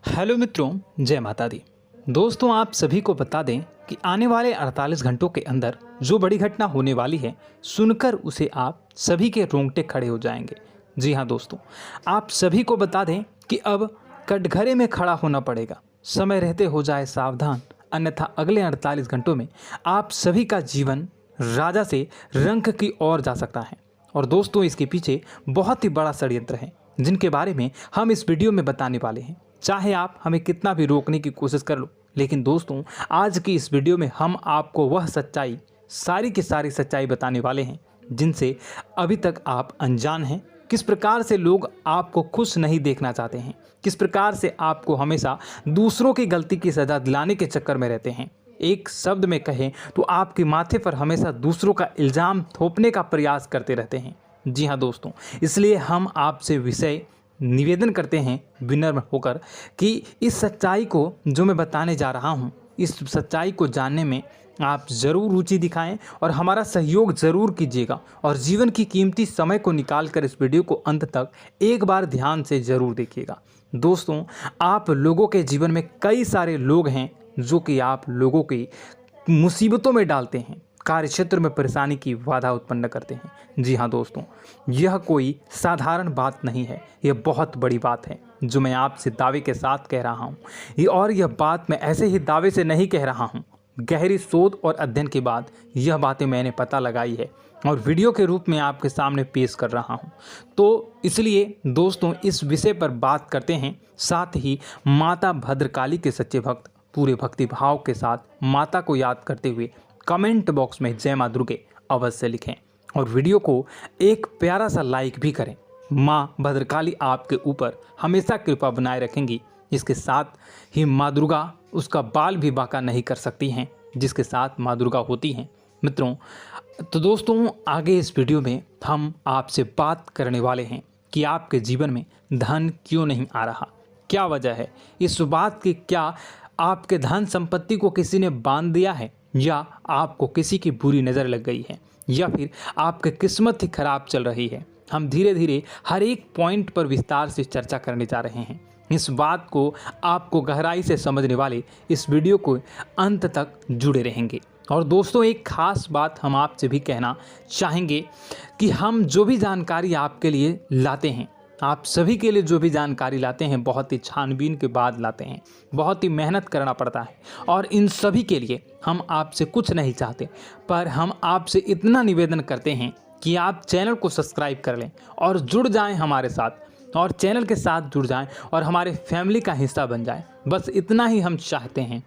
Hello मित्रों, जय माता दी। दोस्तों, आप सभी को बता दें कि आने वाले 48 घंटों के अंदर जो बड़ी घटना होने वाली है, सुनकर उसे आप सभी के रोंगटे खड़े हो जाएंगे। जी हाँ दोस्तों, आप सभी को बता दें कि अब कटघरे में खड़ा होना पड़ेगा। समय रहते हो जाए सावधान, अन्यथा अगले 48 घंटों में आप सभी का जीवन राजा से रंक की ओर जा सकता है। और दोस्तों, इसके पीछे बहुत ही बड़ा षड्यंत्र है, जिनके बारे में हम इस वीडियो में बताने वाले हैं। चाहे आप हमें कितना भी रोकने की कोशिश कर लो, लेकिन दोस्तों, आज की इस वीडियो में हम आपको वह सच्चाई, सारी की सारी सच्चाई बताने वाले हैं जिनसे अभी तक आप अनजान हैं। किस प्रकार से लोग आपको खुश नहीं देखना चाहते हैं, किस प्रकार से आपको हमेशा दूसरों की गलती की सज़ा दिलाने के चक्कर में रहते हैं। एक शब्द में कहें तो आपके माथे पर हमेशा दूसरों का इल्ज़ाम थोपने का प्रयास करते रहते हैं। जी हाँ दोस्तों, इसलिए हम आपसे विषय निवेदन करते हैं विनम्र होकर कि इस सच्चाई को जो मैं बताने जा रहा हूँ, इस सच्चाई को जानने में आप ज़रूर रुचि दिखाएं और हमारा सहयोग ज़रूर कीजिएगा। और जीवन की कीमती समय को निकाल कर इस वीडियो को अंत तक एक बार ध्यान से ज़रूर देखिएगा। दोस्तों, आप लोगों के जीवन में कई सारे लोग हैं जो कि आप लोगों की मुसीबतों में डालते हैं, कार्य क्षेत्र में परेशानी की बाधा उत्पन्न करते हैं। जी हाँ दोस्तों, यह कोई साधारण बात नहीं है, यह बहुत बड़ी बात है जो मैं आपसे दावे के साथ कह रहा हूँ। और यह बात मैं ऐसे ही दावे से नहीं कह रहा हूँ, गहरी शोध और अध्ययन के बाद यह बातें मैंने पता लगाई है और वीडियो के रूप में आपके सामने पेश कर रहा हूँ। तो इसलिए दोस्तों, इस विषय पर बात करते हैं। साथ ही माता भद्रकाली के सच्चे भक्त पूरे भक्ति भाव के साथ माता को याद करते हुए कमेंट बॉक्स में जय मां दुर्गे अवश्य लिखें और वीडियो को एक प्यारा सा लाइक भी करें। माँ भद्रकाली आपके ऊपर हमेशा कृपा बनाए रखेंगी। इसके साथ ही माँ दुर्गा उसका बाल भी बांका नहीं कर सकती हैं, जिसके साथ माँ दुर्गा होती हैं। मित्रों, तो दोस्तों, आगे इस वीडियो में हम आपसे बात करने वाले हैं कि आपके जीवन में धन क्यों नहीं आ रहा, क्या वजह है इस बात की। क्या आपके धन संपत्ति को किसी ने बांध दिया है, या आपको किसी की बुरी नज़र लग गई है, या फिर आपकी किस्मत ही खराब चल रही है। हम धीरे धीरे हर एक पॉइंट पर विस्तार से चर्चा करने जा रहे हैं। इस बात को आपको गहराई से समझने वाले इस वीडियो को अंत तक जुड़े रहेंगे। और दोस्तों, एक खास बात हम आपसे भी कहना चाहेंगे कि हम जो भी जानकारी आपके लिए लाते हैं, आप सभी के लिए जो भी जानकारी लाते हैं, बहुत ही छानबीन के बाद लाते हैं, बहुत ही मेहनत करना पड़ता है। और इन सभी के लिए हम आपसे कुछ नहीं चाहते, पर हम आपसे इतना निवेदन करते हैं कि आप चैनल को सब्सक्राइब कर लें और जुड़ जाएं हमारे साथ, और चैनल के साथ जुड़ जाएं और हमारे फैमिली का हिस्सा बन जाएं। बस इतना ही हम चाहते हैं।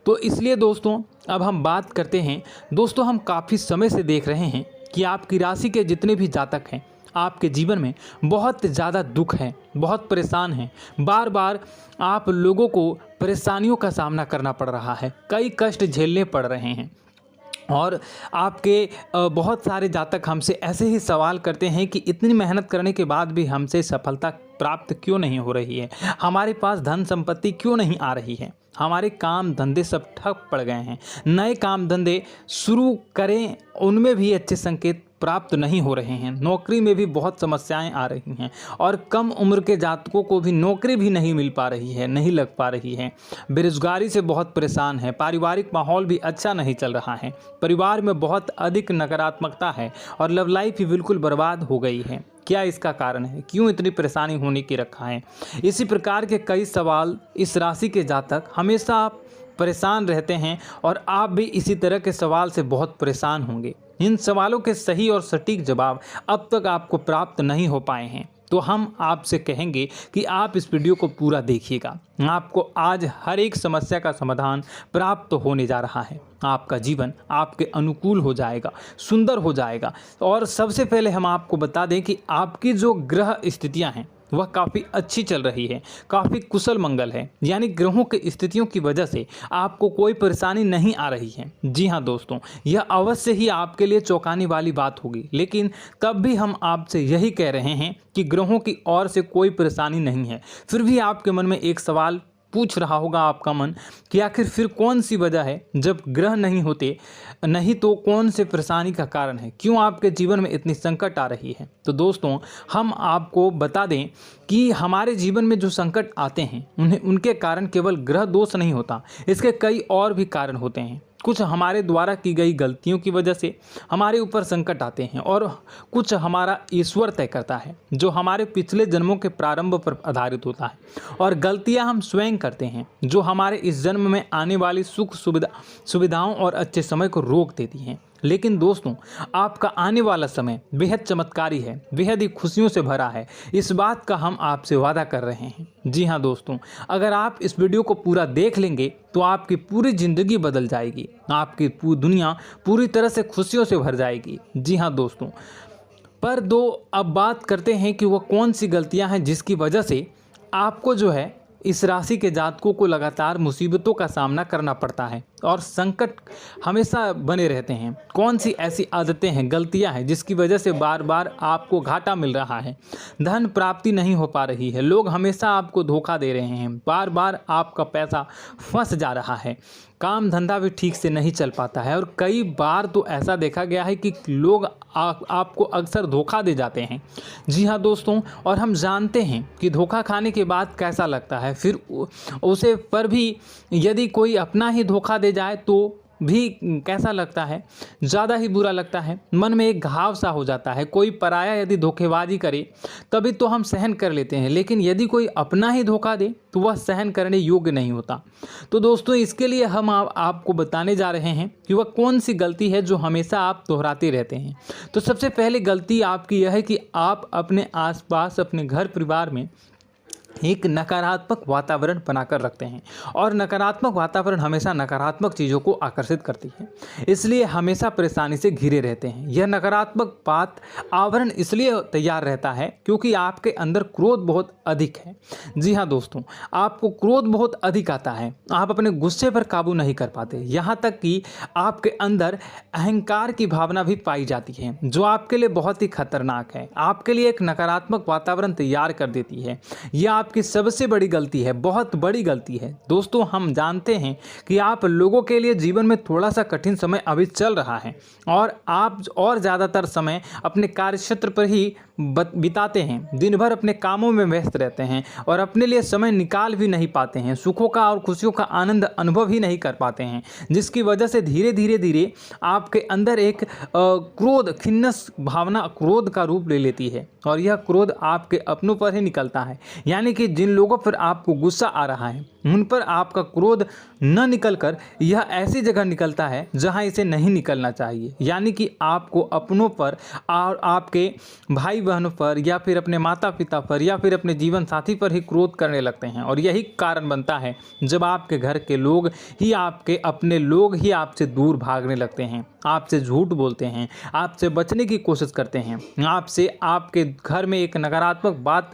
तो इसलिए दोस्तों, अब हम बात करते हैं। दोस्तों, हम काफ़ी समय से देख रहे हैं कि आपकी राशि के जितने भी जातक हैं, आपके जीवन में बहुत ज़्यादा दुख है, बहुत परेशान हैं। बार बार आप लोगों को परेशानियों का सामना करना पड़ रहा है, कई कष्ट झेलने पड़ रहे हैं। और आपके बहुत सारे जातक हमसे ऐसे ही सवाल करते हैं कि इतनी मेहनत करने के बाद भी हमसे सफलता प्राप्त क्यों नहीं हो रही है, हमारे पास धन संपत्ति क्यों नहीं आ रही है, हमारे काम धंधे सब ठप पड़ गए हैं, नए काम धंधे शुरू करें उनमें भी अच्छे संकेत प्राप्त नहीं हो रहे हैं, नौकरी में भी बहुत समस्याएं आ रही हैं, और कम उम्र के जातकों को भी नौकरी भी नहीं मिल पा रही है, नहीं लग पा रही है, बेरोजगारी से बहुत परेशान है, पारिवारिक माहौल भी अच्छा नहीं चल रहा है, परिवार में बहुत अधिक नकारात्मकता है और लव लाइफ भी बिल्कुल बर्बाद हो गई है। क्या इसका कारण है, क्यों इतनी परेशानी होने की रखा है? इसी प्रकार के कई सवाल इस राशि के जातक हमेशा परेशान रहते हैं, और आप भी इसी तरह के सवाल से बहुत परेशान होंगे। इन सवालों के सही और सटीक जवाब अब तक आपको प्राप्त नहीं हो पाए हैं, तो हम आपसे कहेंगे कि आप इस वीडियो को पूरा देखिएगा। आपको आज हर एक समस्या का समाधान प्राप्त होने जा रहा है। आपका जीवन आपके अनुकूल हो जाएगा, सुंदर हो जाएगा। और सबसे पहले हम आपको बता दें कि आपकी जो ग्रह स्थितियां हैं वह काफ़ी अच्छी चल रही है, काफ़ी कुशल मंगल है, यानी ग्रहों की स्थितियों की वजह से आपको कोई परेशानी नहीं आ रही है। जी हाँ दोस्तों, यह अवश्य ही आपके लिए चौंकाने वाली बात होगी, लेकिन तब भी हम आपसे यही कह रहे हैं कि ग्रहों की ओर से कोई परेशानी नहीं है। फिर भी आपके मन में एक सवाल पूछ रहा होगा आपका मन कि आखिर फिर कौन सी वजह है, जब ग्रह नहीं होते नहीं तो कौन से परेशानी का कारण है, क्यों आपके जीवन में इतनी संकट आ रही है। तो दोस्तों हम आपको बता दें कि हमारे जीवन में जो संकट आते हैं उनके कारण केवल ग्रह दोष नहीं होता, इसके कई और भी कारण होते हैं। कुछ हमारे द्वारा की गई गलतियों की वजह से हमारे ऊपर संकट आते हैं और कुछ हमारा ईश्वर तय करता है, जो हमारे पिछले जन्मों के प्रारंभ पर आधारित होता है। और गलतियां हम स्वयं करते हैं, जो हमारे इस जन्म में आने वाली सुख सुविधाओं और अच्छे समय को रोक देती हैं। लेकिन दोस्तों आपका आने वाला समय बेहद चमत्कारी है, बेहद ही खुशियों से भरा है, इस बात का हम आपसे वादा कर रहे हैं। जी हाँ दोस्तों, अगर आप इस वीडियो को पूरा देख लेंगे तो आपकी पूरी ज़िंदगी बदल जाएगी, आपकी पूरी दुनिया पूरी तरह से खुशियों से भर जाएगी। जी हाँ दोस्तों, पर अब बात करते हैं कि वह कौन सी गलतियां हैं जिसकी वजह से आपको जो है इस राशि के जातकों को लगातार मुसीबतों का सामना करना पड़ता है और संकट हमेशा बने रहते हैं। कौन सी ऐसी आदतें हैं, गलतियां हैं जिसकी वजह से बार बार आपको घाटा मिल रहा है, धन प्राप्ति नहीं हो पा रही है, लोग हमेशा आपको धोखा दे रहे हैं, बार बार आपका पैसा फंस जा रहा है, काम धंधा भी ठीक से नहीं चल पाता है और कई बार तो ऐसा देखा गया है कि लोग आपको अक्सर धोखा दे जाते हैं। जी हाँ दोस्तों, और हम जानते हैं कि धोखा खाने के बाद कैसा लगता है, फिर उसे पर भी यदि कोई अपना ही धोखा दे जाए तो भी कैसा लगता है, ज़्यादा ही बुरा लगता है, मन में एक घाव सा हो जाता है। कोई पराया यदि धोखेबाजी करे तभी तो हम सहन कर लेते हैं, लेकिन यदि कोई अपना ही धोखा दे तो वह सहन करने योग्य नहीं होता। तो दोस्तों इसके लिए हम आपको बताने जा रहे हैं कि वह कौन सी गलती है जो हमेशा आप दोहराते रहते हैं। तो सबसे पहले गलती आपकी यह है कि आप अपने आसपास, अपने घर परिवार में एक नकारात्मक वातावरण बनाकर रखते हैं और नकारात्मक वातावरण हमेशा नकारात्मक चीज़ों को आकर्षित करती है, इसलिए हमेशा परेशानी से घिरे रहते हैं। यह नकारात्मक आवरण इसलिए तैयार रहता है क्योंकि आपके अंदर क्रोध बहुत अधिक है। जी हाँ दोस्तों, आपको क्रोध बहुत अधिक आता है, आप अपने गुस्से पर काबू नहीं कर पाते, यहाँ तक कि आपके अंदर अहंकार की भावना भी पाई जाती है, जो आपके लिए बहुत ही खतरनाक है, आपके लिए एक नकारात्मक वातावरण तैयार कर देती है। यह आपकी सबसे बड़ी गलती है, बहुत बड़ी गलती है। दोस्तों हम जानते हैं कि आप लोगों के लिए जीवन में थोड़ा सा कठिन समय अभी चल रहा है और आप और ज़्यादातर समय अपने कार्यक्षेत्र पर ही बिताते हैं, दिन भर अपने कामों में व्यस्त रहते हैं और अपने लिए समय निकाल भी नहीं पाते हैं, सुखों का और खुशियों का आनंद अनुभव ही नहीं कर पाते हैं, जिसकी वजह से धीरे धीरे आपके अंदर एक क्रोध, खिन्नस भावना क्रोध का रूप ले लेती है और यह क्रोध आपके अपनों पर ही निकलता है। यानी कि जिन लोगों पर आपको गुस्सा आ रहा है उन पर आपका क्रोध न निकलकर यह ऐसी जगह निकलता है जहां इसे नहीं निकलना चाहिए। यानी कि आपको अपनों पर और आपके भाई बहनों पर या फिर अपने माता पिता पर या फिर अपने जीवन साथी पर ही क्रोध करने लगते हैं और यही कारण बनता है जब आपके घर के लोग ही, आपके अपने लोग ही आपसे दूर भागने लगते हैं, आपसे झूठ बोलते हैं, आपसे बचने की कोशिश करते हैं, आपके घर में एक नकारात्मक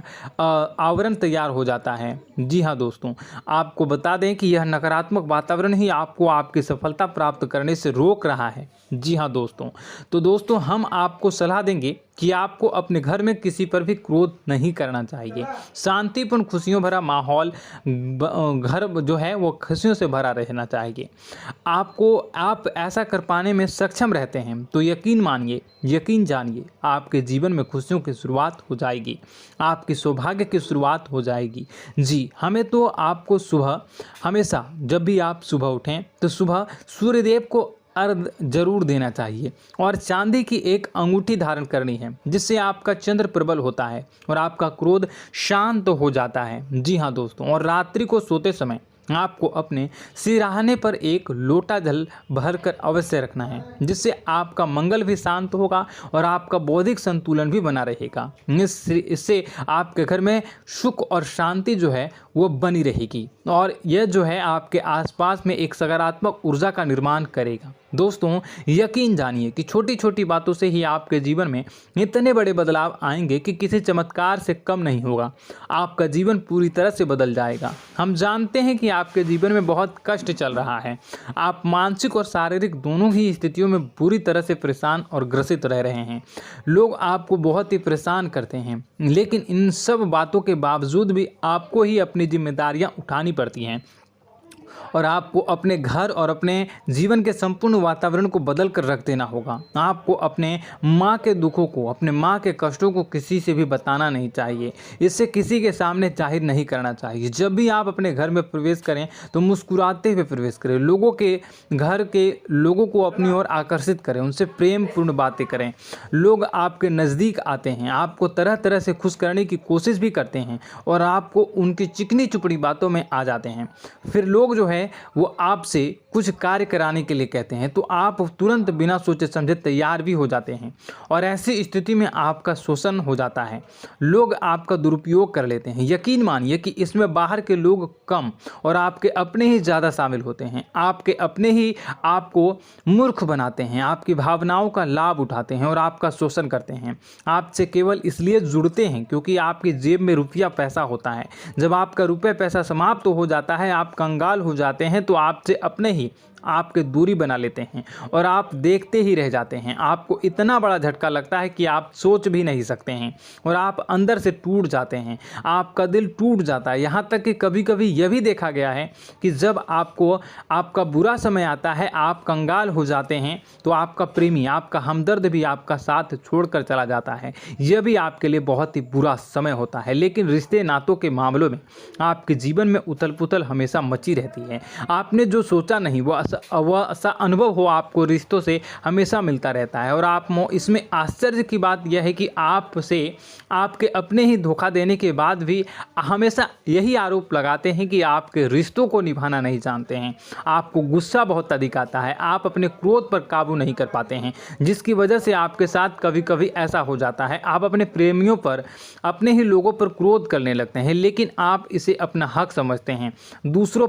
आवरण तैयार हो जाता है। जी हाँ दोस्तों, आपको बता दें कि यह नकारात्मक वातावरण ही आपको आपकी सफलता प्राप्त करने से रोक रहा है। जी हाँ दोस्तों, तो दोस्तों हम आपको सलाह देंगे कि आपको अपने घर में किसी पर भी क्रोध नहीं करना चाहिए। शांतिपूर्ण खुशियों भरा माहौल, घर जो है वो खुशियों से भरा रहना चाहिए। आप ऐसा कर पाने में सक्षम रहते हैं तो यकीन मानिए, यकीन जानिए, आपके जीवन में खुशियों की शुरुआत हो जाएगी, आपकी सौभाग्य की शुरुआत हो जाएगी। जी, हमें तो आपको सुबह, हमेशा जब भी आप सुबह उठें तो सुबह सूर्यदेव को अर्घ जरूर देना चाहिए और चांदी की एक अंगूठी धारण करनी है, जिससे आपका चंद्र प्रबल होता है और आपका क्रोध शांत हो जाता है। जी हाँ दोस्तों, और रात्रि को सोते समय आपको अपने सिरहाने पर एक लोटा जल भरकर अवश्य रखना है, जिससे आपका मंगल भी शांत होगा और आपका बौद्धिक संतुलन भी बना रहेगा। इससे आपके घर में सुख और शांति जो है वो बनी रहेगी और यह जो है आपके आसपास में एक सकारात्मक ऊर्जा का निर्माण करेगा। दोस्तों यकीन जानिए कि छोटी छोटी बातों से ही आपके जीवन में इतने बड़े बदलाव आएंगे कि किसी चमत्कार से कम नहीं होगा, आपका जीवन पूरी तरह से बदल जाएगा। हम जानते हैं कि आपके जीवन में बहुत कष्ट चल रहा है। आप मानसिक और शारीरिक दोनों ही स्थितियों में बुरी तरह से परेशान और ग्रसित रह रहे हैं। लोग आपको बहुत ही परेशान करते हैं, लेकिन इन सब बातों के बावजूद भी आपको ही अपनी जिम्मेदारियां उठानी पड़ती हैं और आपको अपने घर और अपने जीवन के संपूर्ण वातावरण को बदल कर रख देना होगा। आपको अपने माँ के दुखों को, अपने माँ के कष्टों को किसी से भी बताना नहीं चाहिए। इससे किसी के सामने जाहिर नहीं करना चाहिए। जब भी आप अपने घर में प्रवेश करें तो मुस्कुराते हुए प्रवेश करें। लोगों के घर के लोगों को अपनी ओर आकर्षित करें, उनसे प्रेमपूर्ण बातें करें। लोग आपके नज़दीक आते हैं, आपको तरह तरह से खुश करने की कोशिश भी करते हैं और आपको उनकी चिकनी चुपड़ी बातों में आ जाते हैं। फिर लोग जो है वो आपसे कुछ कार्य कराने के लिए कहते हैं तो आप तुरंत बिना सोचे समझे तैयार भी हो जाते हैं और ऐसी स्थिति में आपका शोषण हो जाता है। लोग आपका दुरुपयोग कर लेते हैं। यकीन मानिए कि इसमें बाहर के लोग कम और आपके अपने ही ज़्यादा शामिल होते हैं। आपके अपने ही आपको मूर्ख बनाते हैं, आपकी भावनाओं का लाभ उठाते हैं और आपका शोषण करते हैं। आपसे केवल इसलिए जुड़ते हैं क्योंकि आपकी जेब में रुपया पैसा होता है। जब आपका रुपया पैसा समाप्त हो जाता है, आप कंगाल हो जाते हैं तो आपसे अपने ही आपके दूरी बना लेते हैं और आप देखते ही रह जाते हैं। आपको इतना बड़ा झटका लगता है कि आप सोच भी नहीं सकते हैं और आप अंदर से टूट जाते हैं। आपका दिल टूट जाता है। यहाँ तक कि कभी कभी यह भी देखा गया है कि जब आपको आपका बुरा समय आता है, आप कंगाल हो जाते हैं तो आपका प्रेमी, आपका हमदर्द भी आपका साथ छोड़कर चला जाता है। यह भी आपके लिए बहुत ही बुरा समय होता है। लेकिन रिश्ते नातों के मामलों में आपके जीवन में उथल पुथल हमेशा मची रहती है। आपने जो सोचा नहीं वो ऐसा अनुभव हो आपको रिश्तों से हमेशा मिलता रहता है। और आप इसमें आश्चर्य की बात यह है कि आपसे आपके अपने ही धोखा देने के बाद भी हमेशा यही आरोप लगाते हैं कि आपके रिश्तों को निभाना नहीं जानते हैं। आपको गुस्सा बहुत अधिक आता है, आप अपने क्रोध पर काबू नहीं कर पाते हैं, जिसकी वजह से आपके साथ कभी कभी ऐसा हो जाता है आप अपने प्रेमियों पर, अपने ही लोगों पर क्रोध करने लगते हैं। लेकिन आप इसे अपना हक समझते हैं, दूसरों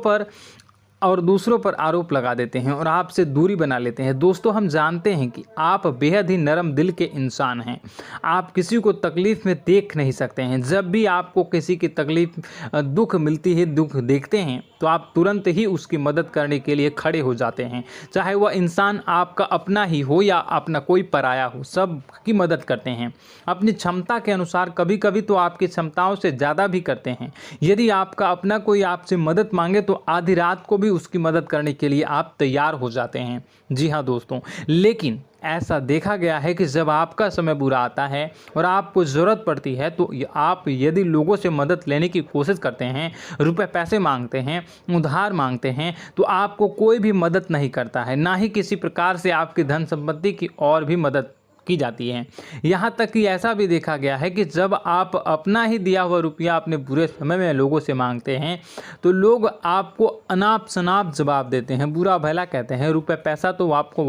पर आरोप लगा देते हैं और आपसे दूरी बना लेते हैं। दोस्तों, हम जानते हैं कि आप बेहद ही नरम दिल के इंसान हैं। आप किसी को तकलीफ़ में देख नहीं सकते हैं। जब भी आपको किसी की तकलीफ़, दुख मिलती है, दुख देखते हैं तो आप तुरंत ही उसकी मदद करने के लिए खड़े हो जाते हैं। चाहे वह इंसान आपका अपना ही हो या अपना कोई पराया हो, सब की मदद करते हैं अपनी क्षमता के अनुसार। कभी कभी तो आपकी क्षमताओं से ज़्यादा भी करते हैं। यदि आपका अपना कोई आपसे मदद मांगे तो आधी रात को भी उसकी मदद करने के लिए आप तैयार हो जाते हैं। जी हाँ दोस्तों, लेकिन ऐसा देखा गया है कि जब आपका समय बुरा आता है और आपको ज़रूरत पड़ती है तो आप यदि लोगों से मदद लेने की कोशिश करते हैं, रुपए पैसे मांगते हैं, उधार मांगते हैं, तो आपको कोई भी मदद नहीं करता है। ना ही किसी प्रकार से आपकी धन संपत्ति की और भी मदद की जाती है। यहाँ तक कि ऐसा भी देखा गया है कि जब आप अपना ही दिया हुआ रुपया अपने बुरे समय में लोगों से मांगते हैं तो लोग आपको अनाप शनाप जवाब देते हैं, बुरा भला कहते हैं। रुपए पैसा तो आपको